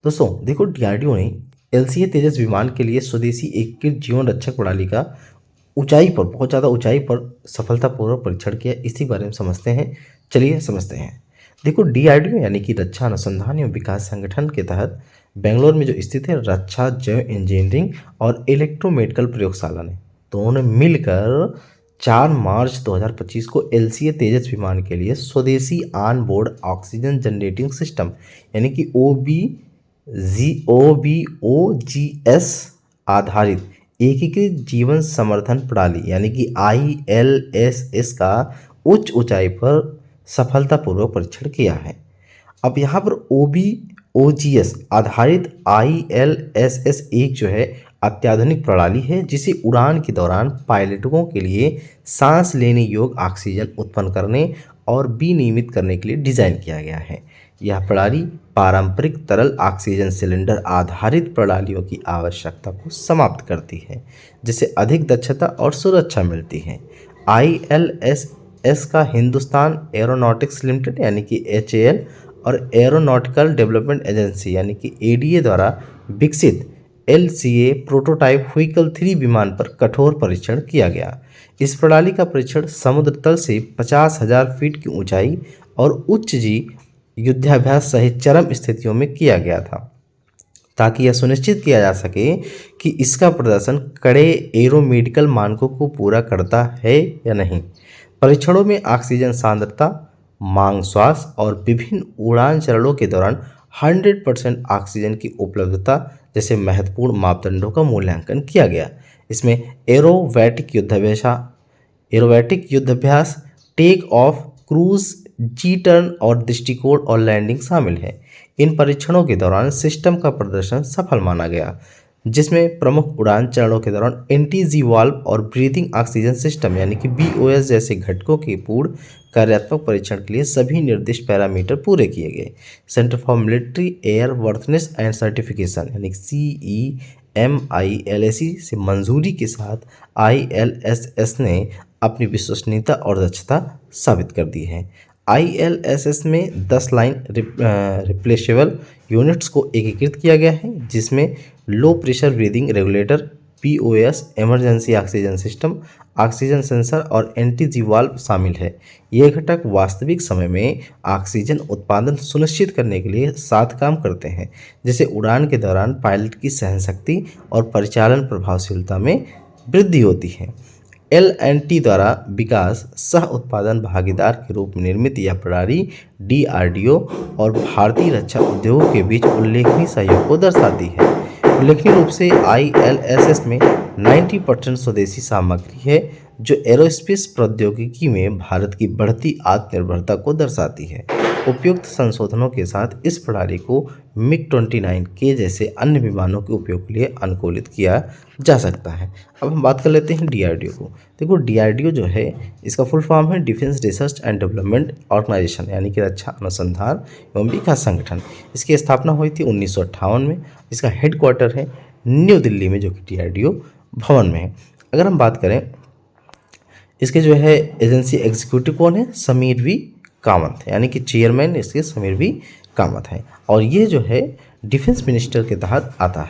दोस्तों देखो, डीआरडीओ ने एलसीए तेजस विमान के लिए स्वदेशी एकीकृत जीवन रक्षक प्रणाली का ऊंचाई पर, बहुत ज़्यादा ऊंचाई पर सफलतापूर्वक परीक्षण किया। इसी बारे में समझते हैं। चलिए समझते हैं। देखो, डीआरडीओ यानी कि रक्षा अनुसंधान एवं विकास संगठन के तहत बेंगलोर में जो स्थित है, रक्षा जैव इंजीनियरिंग और इलेक्ट्रोमेडिकल प्रयोगशाला ने दोनों ने मिलकर 4 मार्च 2025 को एलसीए तेजस विमान के लिए स्वदेशी on board oxygen generating system यानी कि OBOGS आधारित एकीकृत जीवन समर्थन प्रणाली यानी कि ILSS का उच्च ऊंचाई पर सफलतापूर्वक परीक्षण किया है। अब यहाँ पर OBOGS आधारित ILSS एक जो है अत्याधुनिक प्रणाली है, जिसे उड़ान के दौरान पायलटों के लिए सांस लेने योग्य ऑक्सीजन उत्पन्न करने और विनियमित करने के लिए डिज़ाइन किया गया है। यह प्रणाली पारंपरिक तरल ऑक्सीजन सिलेंडर आधारित प्रणालियों की आवश्यकता को समाप्त करती है, जिससे अधिक दक्षता और सुरक्षा मिलती है। ILSS का हिंदुस्तान एरोनॉटिक्स लिमिटेड यानी कि HAL और एरोनॉटिकल डेवलपमेंट एजेंसी यानी कि ADA द्वारा विकसित LCA प्रोटोटाइप व्हीकल 3 विमान पर कठोर परीक्षण किया गया। इस प्रणाली का परीक्षण समुद्र तल से 50,000 फीट की ऊंचाई और उच्च जी युद्धाभ्यास सहित चरम स्थितियों में किया गया था, ताकि यह सुनिश्चित किया जा सके कि इसका प्रदर्शन कड़े एरोमेडिकल मानकों को पूरा करता है या नहीं। परीक्षणों में ऑक्सीजन सांद्रता, मांग श्वास और विभिन्न उड़ान चरणों के दौरान 100% ऑक्सीजन की उपलब्धता जैसे महत्वपूर्ण मापदंडों का मूल्यांकन किया गया। इसमें एरोबैटिक युद्धाभ्यास, टेक ऑफ, क्रूज, जी टर्न और दृष्टिकोण और लैंडिंग शामिल है। इन परीक्षणों के दौरान सिस्टम का प्रदर्शन सफल माना गया, जिसमें प्रमुख उड़ान चरणों के दौरान एंटी-जी वाल्व और ब्रीथिंग ऑक्सीजन सिस्टम यानी कि BOS जैसे घटकों के पूर्ण कार्यात्मक परीक्षण के लिए सभी निर्दिष्ट पैरामीटर पूरे किए गए। Centre for military air वर्थनेस and certification यानी CEMILAC से मंजूरी के साथ ILSS ने अपनी विश्वसनीयता और दक्षता साबित कर दी है। ILSS में 10 लाइन रिप्लेसेबल यूनिट्स को एकीकृत किया गया है, जिसमें low pressure breathing regulator, POS, emergency oxygen system, oxygen sensor और एंटी-जी वाल्व शामिल है। ये घटक वास्तविक समय में ऑक्सीजन उत्पादन सुनिश्चित करने के लिए साथ काम करते हैं, जिससे उड़ान के दौरान पायलट की सहनशक्ति और परिचालन प्रभावशीलता में वृद्धि होती है। L&T द्वारा विकास सह उत्पादन भागीदार के रूप में निर्मित यह प्रणाली DRDO और भारतीय रक्षा उद्योगों के बीच उल्लेखनीय सहयोग को दर्शाती है। उल्लेखनीय रूप से ILSS में 90% स्वदेशी सामग्री है, जो एरोस्पेस प्रौद्योगिकी में भारत की बढ़ती आत्मनिर्भरता को दर्शाती है। उपयुक्त संशोधनों के साथ इस प्रणाली को MiG-29K जैसे अन्य विमानों के उपयोग के लिए अनुकूलित किया जा सकता है। अब हम बात कर लेते हैं DRDO को। देखो, DRDO जो है, इसका फुल फॉर्म है defence research and development organisation यानी कि रक्षा अनुसंधान एवं विकास संगठन। इसकी स्थापना हुई थी 1958 में। इसका हेडक्वार्टर है न्यू दिल्ली में, जो कि DRDO भवन में है। अगर हम बात करें इसके जो है एजेंसी एग्जीक्यूटिव कौन है, समीर वी कामत यानी कि चेयरमैन इसके समीर वी कामत है, और ये जो है डिफेंस मिनिस्टर के तहत आता है।